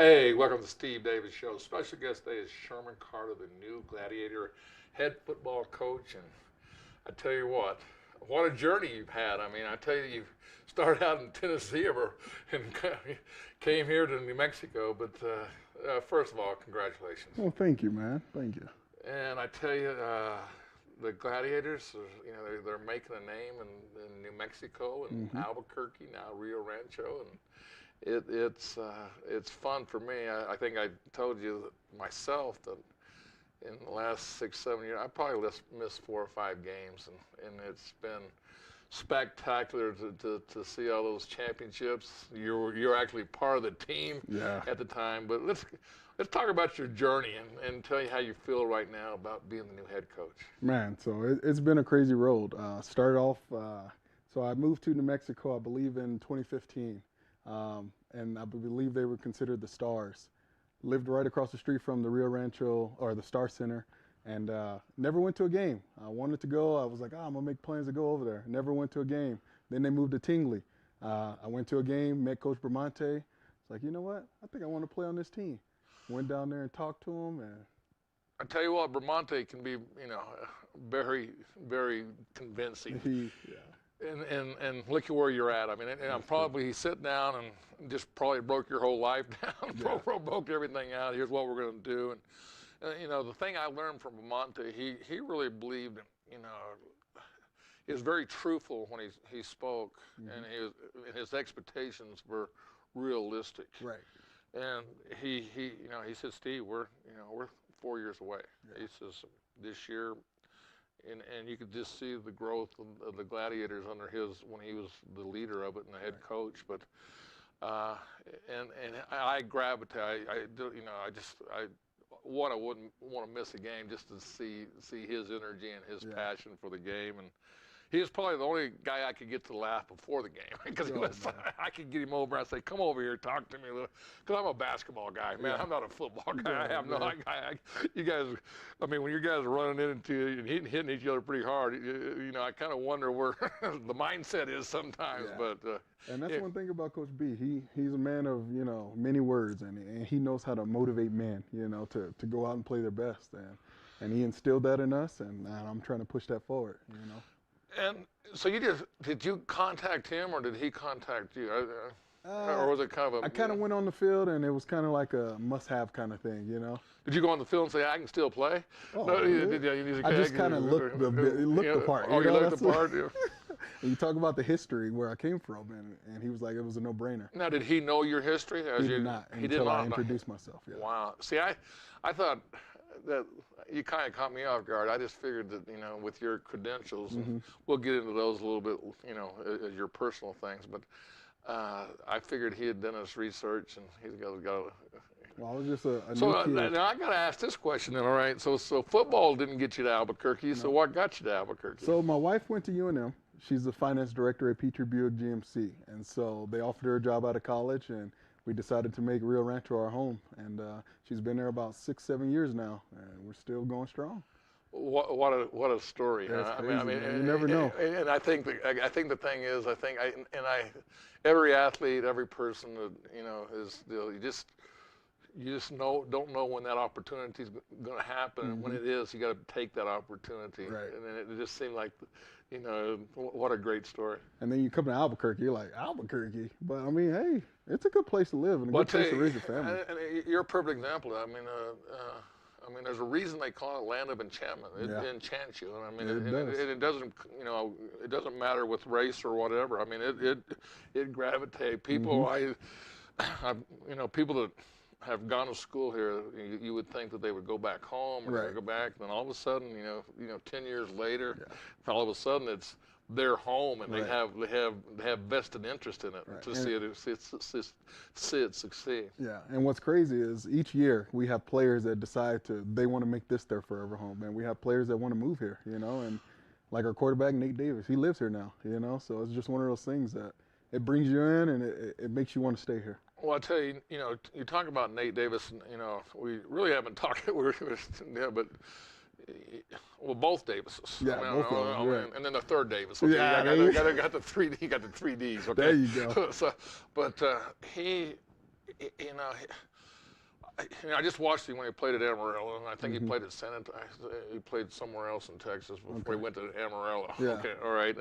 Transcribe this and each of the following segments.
Hey, welcome to the Steve Davis Show. Special guest today is Sherman Carter, the new Gladiator head football coach. And I tell you what a journey you've had. I mean, I tell you, you started out in Tennessee and came here to New Mexico. But first of all, congratulations. Well, thank you, man. Thank you. And I tell you, the Gladiators, they're making a name in New Mexico and Albuquerque, now Rio Rancho, and it's fun for me. I think I told you myself that in the last 6-7 years, I probably missed 4 or 5 games, and it's been spectacular to see all those championships. You're actually part of the team at the time, but let's talk about your journey and tell you how you feel right now about being the new head coach. Man, so it's been a crazy road. Started off, so I moved to New Mexico, I believe, in 2015. And I believe they were considered the Stars. Lived right across the street from the Rio Rancho, or the Star Center, and never went to a game. I wanted to go. I was like, I'm going to make plans to go over there. Never went to a game. Then they moved to Tingley. I went to a game, met Coach Bramante. It's like, you know what? I think I want to play on this team. Went down there and talked to him. And I tell you what, Bramante can be, very, very convincing. And look at where you're at. I mean, and probably he sat down and just probably broke your whole life down, broke everything out. Here's what we're going to do. And the thing I learned from Bramante, he really believed, he was very truthful when he spoke, and his expectations were realistic. Right. And he said, Steve, we're 4 years away. He says this year. And you could just see the growth of the Gladiators under when he was the leader of it and the head coach. But and I gravitate. I wouldn't want to miss a game just to see his energy and his passion for the game. And he was probably the only guy I could get to laugh before the game because I could get him over. I say, "Come over here, talk to me," because I'm a basketball guy, man. I'm not a football guy. I have no. You guys, I mean, when you guys are running into and hitting each other pretty hard, I kind of wonder where the mindset is sometimes. Yeah. But and that's one thing about Coach B. He's a man of many words, and he knows how to motivate men, to go out and play their best, and he instilled that in us, and I'm trying to push that forward, And so did you contact him or did he contact you? Or was it kind of I kind of went on the field and it was kind of like a must-have kind of thing, Did you go on the field and say, I can still play? Oh, no, I just kind of looked the part. Oh, you looked the part? And you talk about the history where I came from, and he was like, it was a no-brainer. Now, did he know your history? He did not until I introduced myself. Yeah. Wow. See, I thought that you kind of caught me off guard. I just figured that, with your credentials, and we'll get into those a little bit, as your personal things, but I figured he had done his research and he's got Well, I was just a so new kid. Now I got to ask this question then, all right? So football didn't get you to Albuquerque, so what got you to Albuquerque? So my wife went to UNM. She's the finance director at Petrie Buick GMC, and so they offered her a job out of college, and we decided to make Rio Rancho our home, and she's been there about 6-7 years now, and we're still going strong. What a story! That's crazy, I mean, you never know. And I think the thing is, every athlete, every person that is you just don't know when that opportunity is going to happen, and when it is, you got to take that opportunity. Right. And then it just seemed like, what a great story. And then you come to Albuquerque, you're like, Albuquerque? But I mean, hey, it's a good place to live and a good place to raise a family. And you're a perfect example. I mean, there's a reason they call it land of enchantment. It enchants you. And I mean, it doesn't, it doesn't matter with race or whatever. I mean, it gravitates people. People that have gone to school here, you would think that they would go back home or go back. Then all of a sudden, 10 years later, all of a sudden it's their home, and they have vested interest in it to see it succeed. Yeah, and what's crazy is each year we have players that decide they want to make this their forever home, and we have players that want to move here, and like our quarterback Nate Davis, he lives here now, so it's just one of those things that it brings you in and it makes you want to stay here. Well, I tell you, you talk about Nate Davis, and we really haven't talked. But both Davises. Yeah, both of them. And then the third Davis. Okay, you got the three. You got the three Ds. Okay. There you go. But he, I just watched him when he played at Amarillo, and I think he played at San Antonio. He played somewhere else in Texas before he went to Amarillo. Yeah. Okay, all right,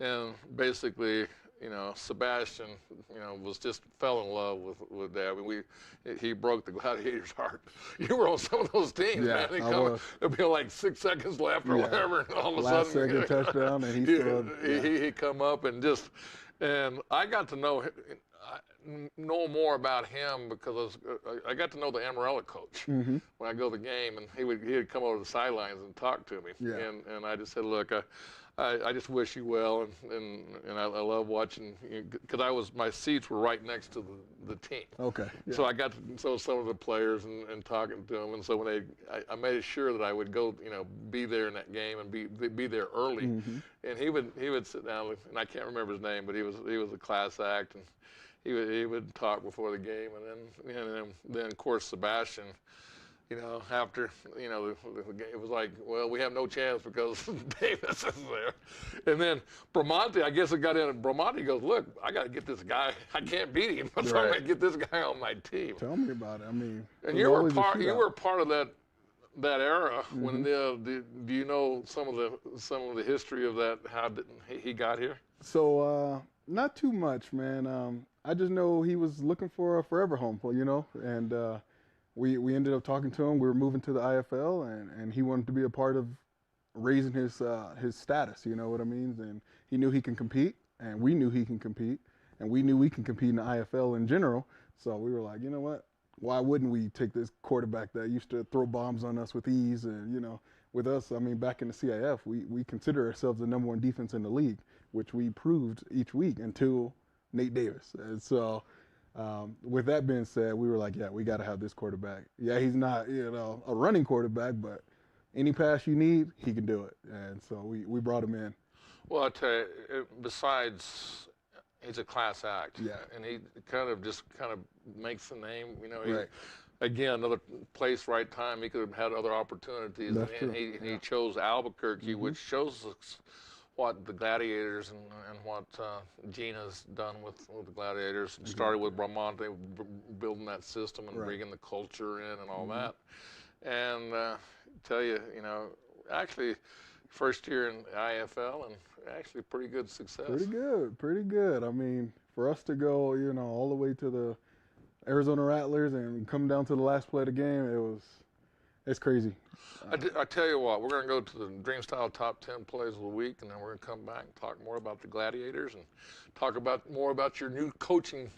and basically, Sebastian, was just fell in love with that. I mean, he broke the Gladiators' heart. You were on some of those teams, Yeah, man. I was. There'd be like 6 seconds left or whatever, and all of a Last sudden, second touchdown, and he come up and I got to know more about him because I got to know the Amarillo coach when I go to the game, and he'd come over to the sidelines and talk to me, Yeah. and I just said, look, I just wish you well, and I love watching, because my seats were right next to the team. Okay. Yeah. So I got to know some of the players and talking to them, and so when I made sure that I would go, be there in that game and be there early, and he would sit down, and I can't remember his name, but he was a class act, and he would talk before the game, and then of course Sebastian. After, it was like, well, we have no chance because Davis is there. And then Bramante, I guess it got in, and Bramante goes, look, I got to get this guy. I can't beat him, so I'm going to get this guy on my team. Tell me about it. I mean, and you were part of that era when do you know some of the history of that, how he got here? So, not too much, man. I just know he was looking for a forever home, and we ended up talking to him. We were moving to the IFL, and he wanted to be a part of raising his status, you know what I mean? And he knew he can compete, and we knew he can compete, and we knew we can compete in the IFL in general. So we were like, you know what? Why wouldn't we take this quarterback that used to throw bombs on us with ease? And, with us, I mean, back in the CIF, we consider ourselves the #1 defense in the league, which we proved each week until Nate Davis. And so with that being said, we were like, yeah, we got to have this quarterback. Yeah, he's not, a running quarterback, but any pass you need, he can do it. And so we brought him in. Well, I tell you, besides, he's a class act. Yeah. And he kind of makes the name, Right. Again, another place, right time. He could have had other opportunities. That's and true. he chose Albuquerque, which shows us what the Gladiators and what Gina's done with the Gladiators. Started with Bramante, building that system and bringing the culture in and all that. And tell you, actually, first year in IFL and actually pretty good success. Pretty good. I mean, for us to go, all the way to the Arizona Rattlers and come down to the last play of the game, it's crazy. I tell you what, we're going to go to the Dream Style Top 10 Plays of the Week, and then we're going to come back and talk more about the Gladiators and talk more about your new coaching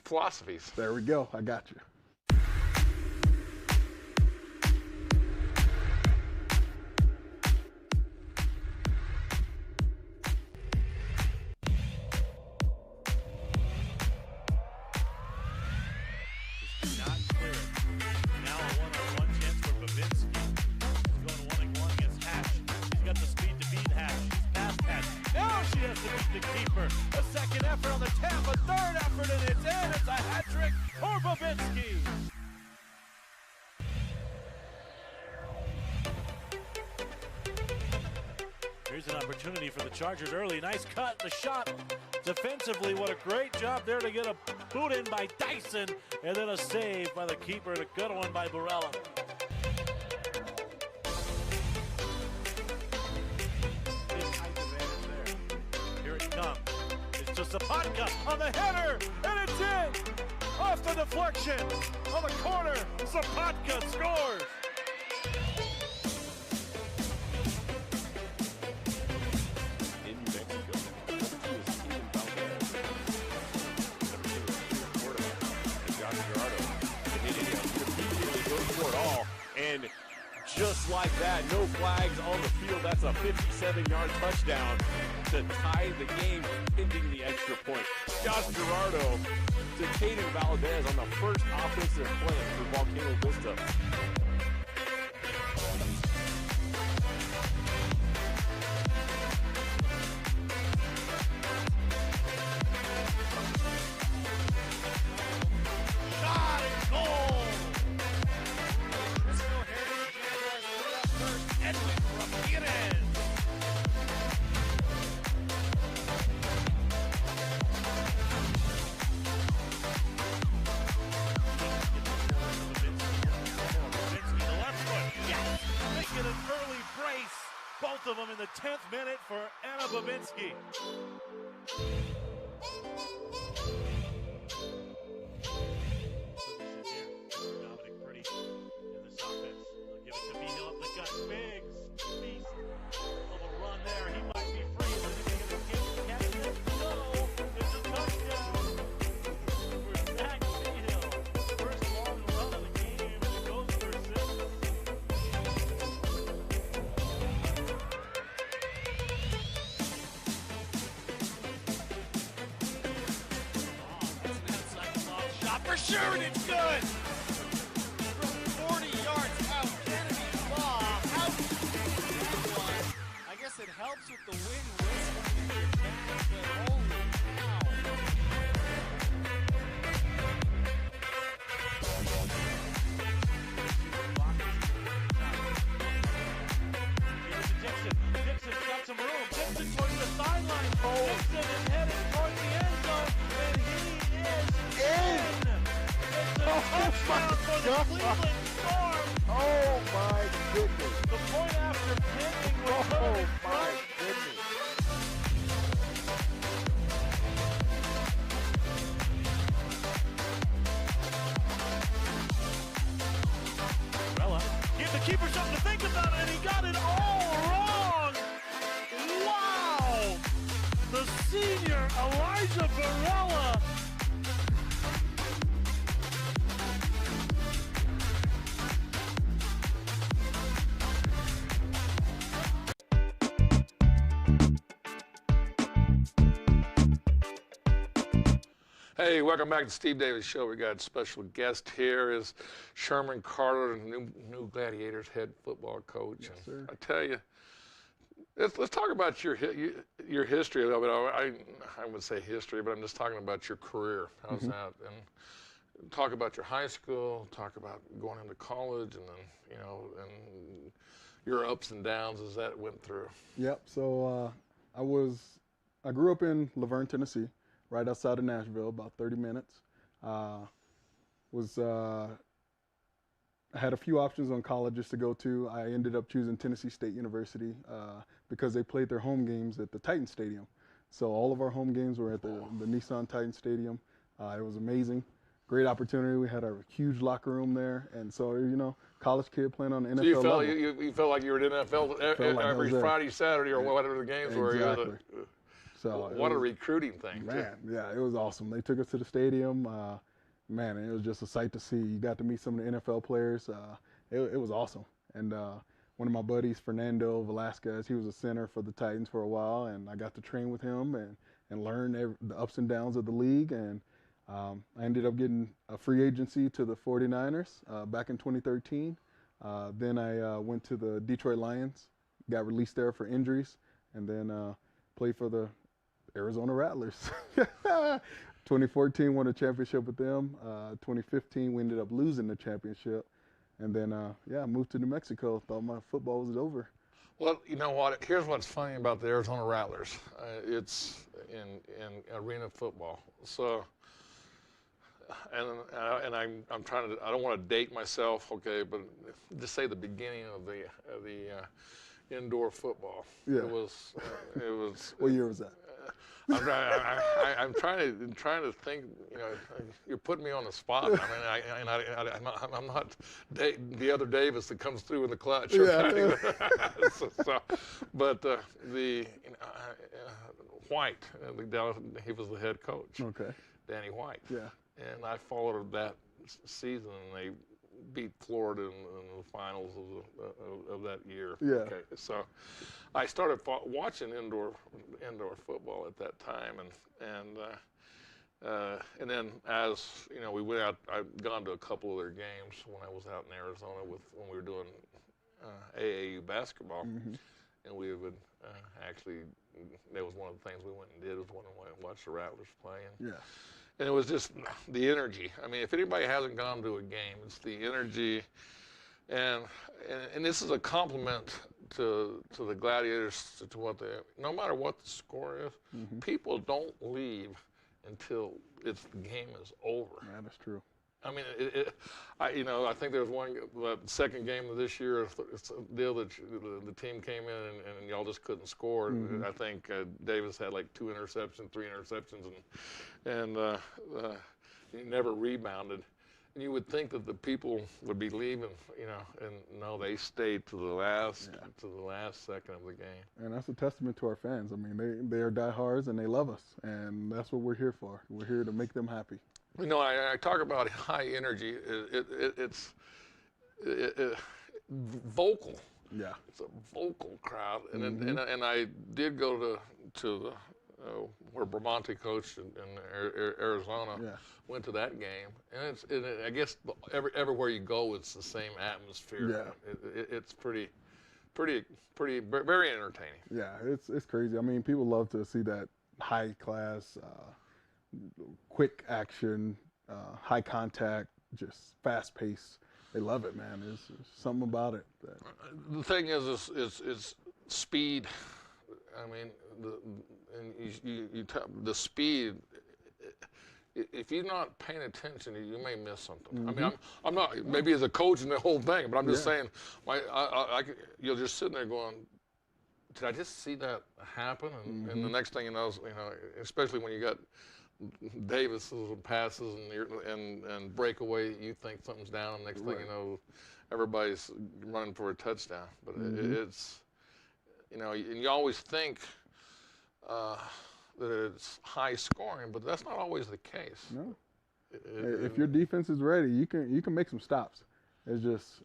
philosophies. There we go. I got you. A second effort on the tap, a third effort, and it's in. It's a hat trick for Babinski. Here's an opportunity for the Chargers early. Nice cut, the shot. Defensively, what a great job there to get a boot in by Dyson, and then a save by the keeper, and a good one by Barella. It's just Sapatka on the header, and it's in! Off the deflection, on the corner, Sapatka scores! In New Mexico, Josh Gerardo immediately goes for it all, and just like that, no flags on the field. That's a 57-yard touchdown to tie the game, ending the extra point. Josh Gerardo to Caden Valdez on the first offensive play for Volcano Vista. Shot and goal! Edwin Ramirez. the 10th minute for Anna Babinski. Dominic Pretty in this offense. They'll give it to Beano up the gut. Biggs, beast. Little run there. He might be free. Is he going to catch it? No. It's a touchdown for Zach Beano. First long run of the game, and it goes for 6. That's an outside long shot for sure, and it's good. From 40 yards out, Kennedy's ball out. That one, I guess it helps with the wind whistling in your back, but holy cow. Dixon. Dixon's got some room. Dixon towards the sideline. Dixon is headed toward the end zone, and he is in. It's a touchdown for the Cleveland Storm. Oh my goodness. The point after pinning was put Oh in my front. goodness. Varela gave the keeper something to think about, and he got it all wrong. Wow! The senior Elijah Varela. Hey, welcome back to Steve Davis Show. We got a special guest here is Sherman Carter, new Gladiators head football coach. Yes, And sir. I tell you, let's talk about your history. I would say history, but I'm just talking about your career. How's that? And talk about your high school. Talk about going into college, and then and your ups and downs as that went through. Yep. So I grew up in Laverne, Tennessee, right outside of Nashville, about 30 minutes. I had a few options on colleges to go to. I ended up choosing Tennessee State University because they played their home games at the Titan Stadium. So all of our home games were at the Nissan Titan Stadium. It was amazing. Great opportunity. We had a huge locker room there. And so, college kid playing on the NFL So you felt level. you felt like you were in the NFL Felt like I every was there. Friday, Saturday, or whatever the games were. Exactly. So What it a was- recruiting thing, too. Man, yeah, it was awesome. They took us to the stadium. Man, it was just a sight to see. You got to meet some of the NFL players. It was awesome. And one of my buddies, Fernando Velasquez, he was a center for the Titans for a while, and I got to train with him and learn the ups and downs of the league. And I ended up getting a free agency to the 49ers back in 2013. Then I went to the Detroit Lions, got released there for injuries, and then played for the Arizona Rattlers. 2014 won a championship with them. 2015 we ended up losing the championship, and then I moved to New Mexico. Thought my football was over. Well, you know what? Here's what's funny about the Arizona Rattlers. It's in arena football. So, and I'm trying to. I don't want to date myself, okay, but just say the beginning of the indoor football. Yeah. It was. What year was that? I'm trying to think. You're putting me on the spot. I mean, I'm not the other Davis that comes through in the clutch. Okay? Yeah. But White, he was the head coach. Okay. Danny White. Yeah. And I followed that season, and they beat Florida in the finals of that year. Yeah. Okay. So I started watching indoor football at that time, and then as we went out, I'd gone to a couple of their games when I was out in Arizona when we were doing AAU basketball, and we would actually, that was one of the things we went and did, was one and watch the Rattlers play. Yeah. And it was just the energy. I mean, if anybody hasn't gone to a game, it's the energy, and this is a compliment to the Gladiators, to what no matter what the score is, people don't leave until the game is over. That is true. I mean, I think there was one second game of this year. It's a deal that the team came in and y'all just couldn't score. I think Davis had like 2 interceptions, 3 interceptions, and he never rebounded. And you would think that the people would be leaving, and no, they stayed to the last second of the game. And that's a testament to our fans. I mean, they are diehards and they love us, and that's what we're here for. We're here to make them happy. I talk about high energy. It's vocal. Yeah. It's a vocal crowd, and I did go to where Bramante coached in Arizona. Yeah. Went to that game, and I guess everywhere you go, it's the same atmosphere. Yeah. It's pretty, very entertaining. Yeah, it's crazy. I mean, people love to see that high class, quick action, high contact, just fast pace. They love it, man. There's something about it. The thing is speed. I mean, the speed. If you're not paying attention, you may miss something. I mean, I'm not maybe as a coach in the whole thing, but I'm just saying, you're just sitting there going, did I just see that happen? And the next thing you know, especially when you got Davis's passes and breakaway, you think something's down. Next thing you know, everybody's running for a touchdown. But it's, and you always think that it's high scoring, but that's not always the case. No. If your defense is ready, you can make some stops. It's just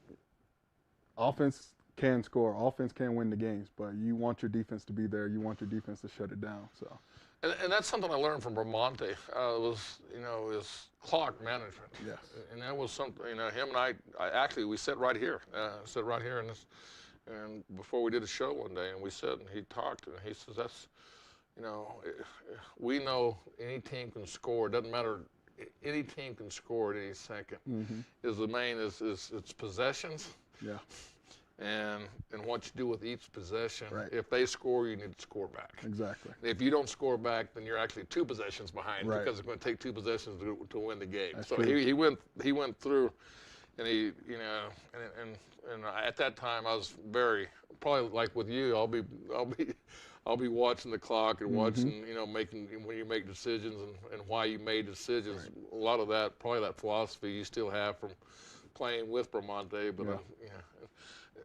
offense can score, offense can win the games, but you want your defense to be there. You want your defense to shut it down. So. And that's something I learned from Bramante. Is clock management. Yes. And that was something. Him and I actually we sat right here. In this, and before we did a show one day, and we said, and he talked, and he says, that's, we know any team can score. It doesn't matter. Any team can score at any second. Is the main is it's possessions. Yeah. And what you do with each possession. Right. If they score, you need to score back. Exactly. If you don't score back, then you're actually 2 possessions behind because it's going to take 2 possessions to win the game. That's so true. he went through, and he and at that time I was probably like with you. I'll be watching the clock and watching, making when you make decisions and why you made decisions. Right. A lot of that, probably that philosophy you still have from playing with Bramante. But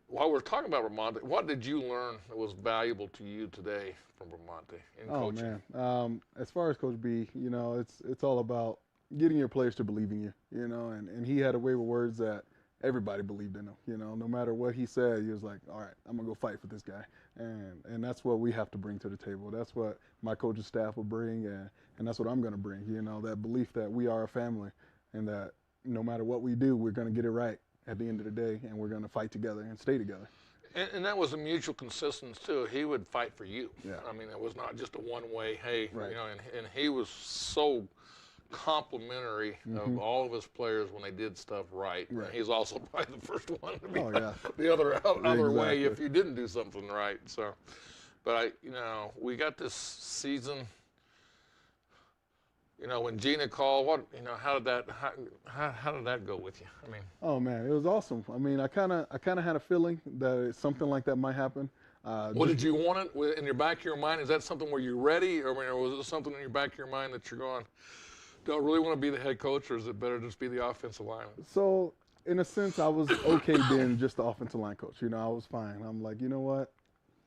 while we're talking about Bramante, what did you learn that was valuable to you today from Bramante in coaching? Man, as far as Coach B, it's all about getting your players to believe in you. And he had a way with words that everybody believed in him. No matter what he said, he was like, all right, I'm gonna go fight for this guy. And that's what we have to bring to the table. That's what my coaching staff will bring, and that's what I'm gonna bring. That belief that we are a family, and that no matter what we do, we're gonna get it right at the end of the day, and we're gonna fight together and stay together. And that was a mutual consistency too. He would fight for you. Yeah. I mean, it was not just a one-way. Hey, Right. And he was so complimentary of all of his players when they did stuff right. Right. He's also probably the first one to be yeah. the other way Exactly. if you didn't do something right. So, but we got this season. When Gina called, how did that go with you? I mean, oh man, it was awesome. I mean, I kind of had a feeling that something like that might happen. Did you want it in your back of your mind? Is that something where you're ready, or was it something in your back of your mind that you're going, do I really want to be the head coach, or is it better just be the offensive lineman? So, in a sense, I was okay being just the offensive line coach. I was fine. I'm like, you know what?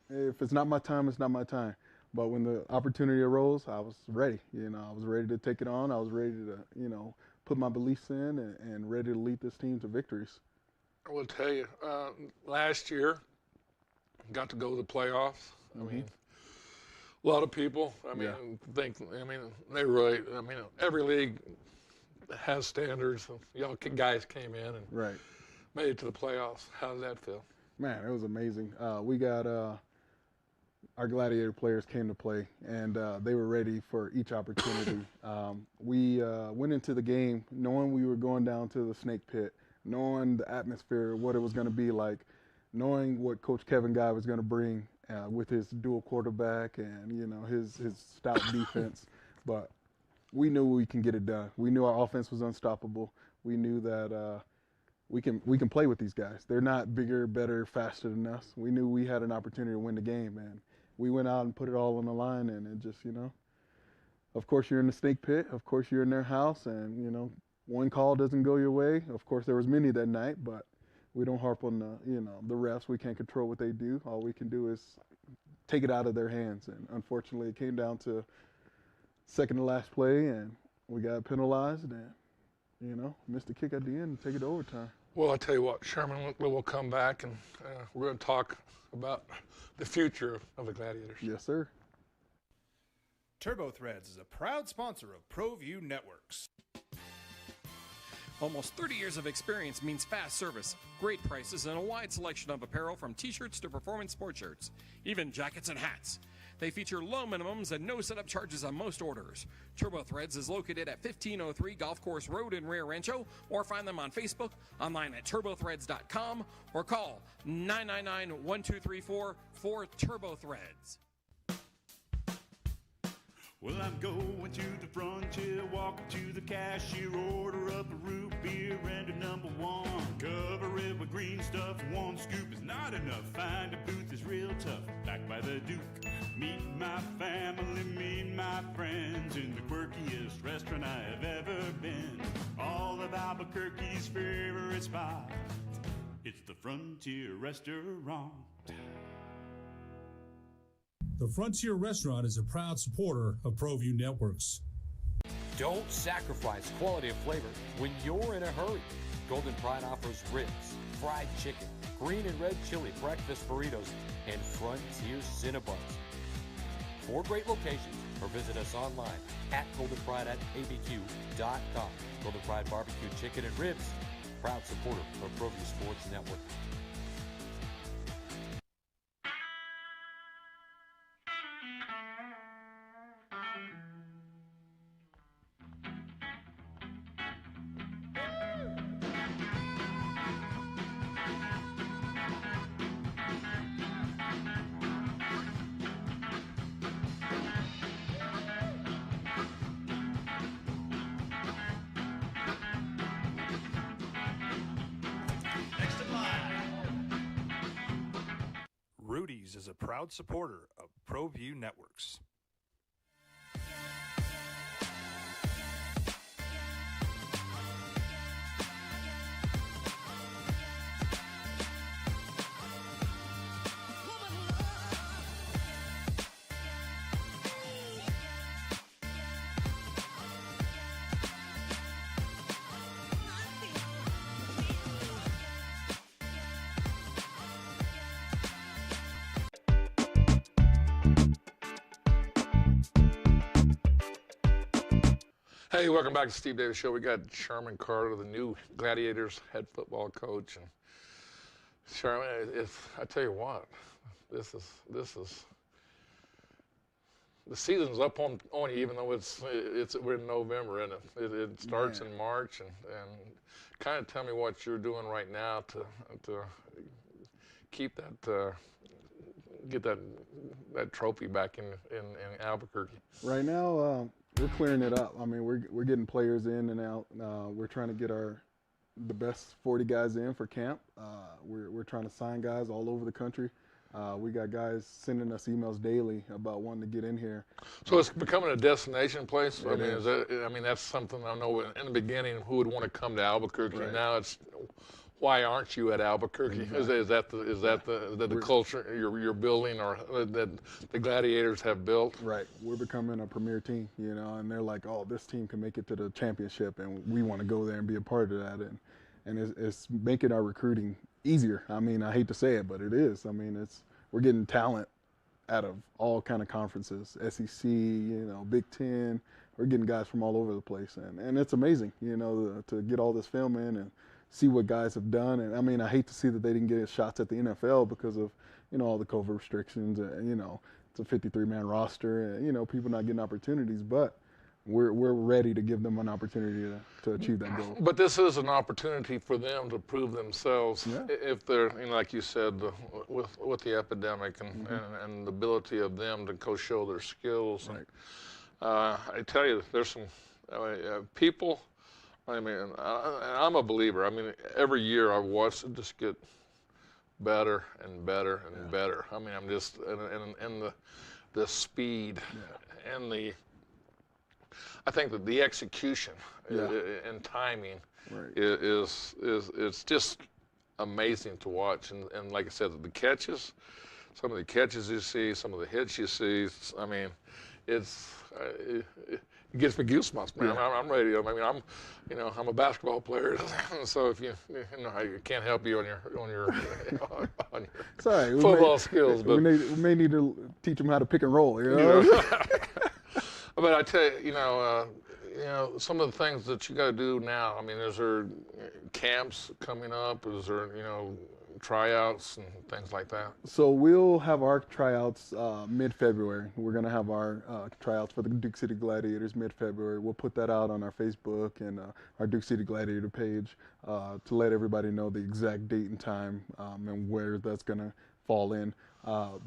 If it's not my time, it's not my time. But when the opportunity arose, I was ready. I was ready to take it on. I was ready to, put my beliefs in and ready to lead this team to victories. I will tell you, last year, got to go to the playoffs. I mean, a lot of people, they really, every league has standards. Y'all guys came in and made it to the playoffs. How did that feel? Man, it was amazing. We got our Gladiator players came to play, and they were ready for each opportunity. We went into the game knowing we were going down to the snake pit, knowing the atmosphere, what it was going to be like, knowing what Coach Kevin Guy was going to bring with his dual quarterback and his stout defense. But we knew we can get it done. We knew our offense was unstoppable. We knew that we can play with these guys. They're not bigger, better, faster than us. We knew we had an opportunity to win the game, and we went out and put it all on the line. And it just, of course you're in the snake pit. Of course you're in their house, and one call doesn't go your way. Of course there was many that night, but we don't harp on the refs. We can't control what they do. All we can do is take it out of their hands. And unfortunately, it came down to second to last play, and we got penalized, and missed the kick at the end and take it to overtime. Well, I tell you what, Sherman, we'll come back and we're going to talk about the future of the Gladiators. Yes, sir. TurboThreads is a proud sponsor of ProView Networks. Almost 30 years of experience means fast service, great prices, and a wide selection of apparel from t-shirts to performance sports shirts, even jackets and hats. They feature low minimums and no setup charges on most orders. TurboThreads is located at 1503 Golf Course Road in Rio Rancho, or find them on Facebook, online at turbothreads.com, or call 999-1234 for TurboThreads. Well, I'm going to the frontier, walking to the cashier, order up a root beer and a number one. Cover it with green stuff, one scoop is not enough. Find a booth is real tough, back by the Duke. Meet my family, meet my friends in the quirkiest restaurant I have ever been. All of Albuquerque's favorite spot, it's the Frontier Restaurant. The Frontier Restaurant is a proud supporter of ProView Networks. Don't sacrifice quality of flavor when you're in a hurry. Golden Pride offers ribs, fried chicken, green and red chili, breakfast burritos, and Frontier Cinnabons. 4 great locations, or visit us online at goldenpride@abq.com. Golden Pride Barbecue Chicken and Ribs, proud supporter of ProView Sports Network. Rudy's is a proud supporter of ProView Networks. Hey, welcome back to Steve Davis Show. We got Sherman Carter, the new Gladiators head football coach. And Sherman, I tell you what, this is the season's up on you, even though we're in November, and it starts in March. And kind of tell me what you're doing right now to keep that get that trophy back in Albuquerque. Right now, we're clearing it up. I mean, we're getting players in and out. We're trying to get the best 40 guys in for camp. We're trying to sign guys all over the country. We got guys sending us emails daily about wanting to get in here. So it's becoming a destination place. I mean, that's something I know in the beginning who would want to come to Albuquerque. Right. Now it's why aren't you at Albuquerque? Exactly. Is that the culture you're building, or that the Gladiators have built? Right. We're becoming a premier team, and they're like, oh, this team can make it to the championship, and we want to go there and be a part of that. And it's making our recruiting easier. I mean, I hate to say it, but it is. I mean, we're getting talent out of all kind of conferences, SEC, Big Ten. We're getting guys from all over the place, and it's amazing, to get all this film in and see what guys have done. And I mean, I hate to see that they didn't get shots at the NFL because of, all the COVID restrictions, and, it's a 53-man roster, and, people not getting opportunities, but we're ready to give them an opportunity to achieve that goal. But this is an opportunity for them to prove themselves if they're, like you said, with the epidemic and the ability of them to go show their skills. Right. I tell you, there's some people. I mean, and I'm a believer. I mean, every year I watch it just get better and better and better. I mean, I'm just and the speed and I think that the execution and timing is it's just amazing to watch. And like I said, the catches, some of the catches you see, some of the hits you see. I mean, it gives me goosebumps, man. I'm ready. I mean, I'm a basketball player, so if you know, I can't help you on your football skills, but we may need to teach them how to pick and roll. You know? But I tell you, you know, some of the things that you got to do now. I mean, is there camps coming up? Is there, tryouts and things like that? So we'll have our tryouts mid-February. We're going to have our tryouts for the Duke City Gladiators mid-February. We'll put that out on our Facebook and our Duke City Gladiator page to let everybody know the exact date and time and where that's going to fall in.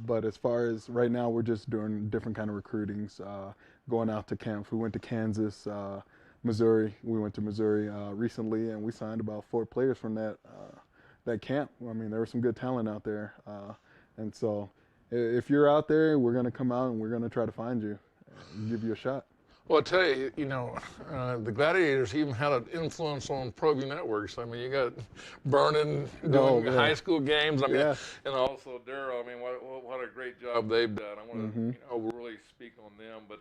But as far as right now, we're just doing different kind of recruitings, going out to camps. We went to Kansas, Missouri. We went to Missouri recently, and we signed about 4 players from that camp. I mean, there was some good talent out there. And so if you're out there, we're going to come out and we're going to try to find you and give you a shot. Well, I tell you, the Gladiators even had an influence on ProView Networks. I mean, you got Vernon doing high school games. I mean, and also Darryl. I mean, what a great job they've done. I want to really speak on them, but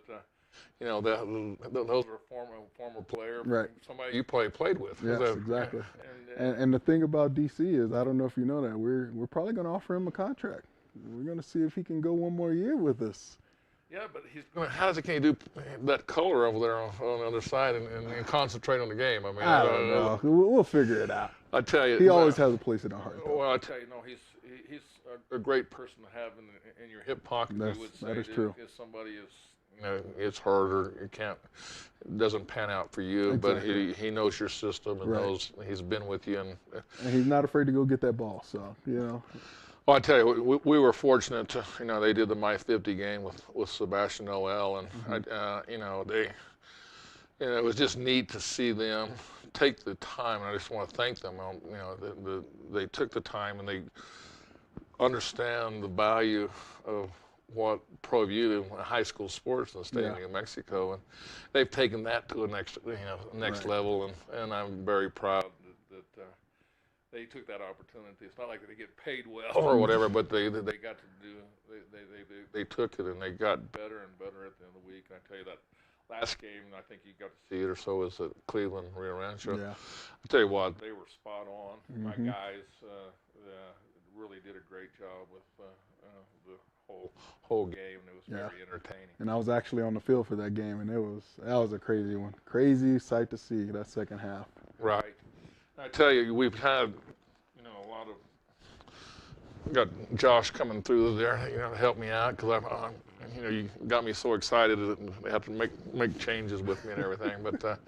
those are former player, somebody you played with. Yes, exactly. And the thing about DC is, I don't know if you know that, we're probably going to offer him a contract. We're going to see if he can go one more year with us. Yeah, but can he do that color over there on the other side and concentrate on the game? I mean, I don't know. We'll figure it out. I tell you, he always has a place in our heart. Well, I tell you, he's a great person to have in your hip pocket. That is true. If somebody it's hard or doesn't pan out for you, but he knows your system and knows he's been with you, and he's not afraid to go get that ball. So Well, I tell you, we were fortunate to, they did the My 50 game with Sebastian Noel, and it was just neat to see them take the time. And I just want to thank them. They took the time and they understand the value of what ProView high school sports in the state of New Mexico, and they've taken that to a next level, and I'm very proud that they took that opportunity. It's not like they get paid well or whatever, but they got to do. They took it and they got better and better at the end of the week. And I tell you that last game, I think you got to see it or so, was at Cleveland Rio Rancho. Yeah. I tell you what, they were spot on. My guys really did a great job with the whole game. It was very entertaining. And I was actually on the field for that game, and that was a crazy one. Crazy sight to see that second half. Right. I tell you, we've had, a lot of, got Josh coming through there, to help me out, because you got me so excited that they have to make changes with me and everything. But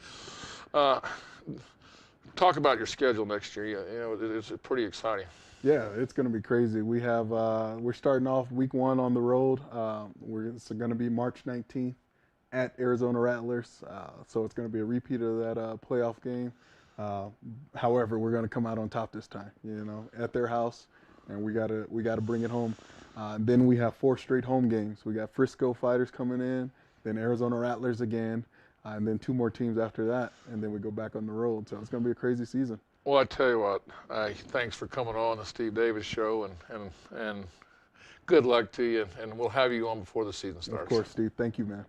talk about your schedule next year. It's pretty exciting. Yeah, it's going to be crazy. We have we're starting off week 1 on the road. It's going to be March 19th at Arizona Rattlers. So it's going to be a repeat of that playoff game. However, we're going to come out on top this time, at their house, and we gotta bring it home. Then we have 4 straight home games. We got Frisco Fighters coming in, then Arizona Rattlers again, and then 2 more teams after that, and then we go back on the road. So it's going to be a crazy season. Well, I tell you what, thanks for coming on the Steve Davis Show, and good luck to you, and we'll have you on before the season starts. Of course, Steve. Thank you, man.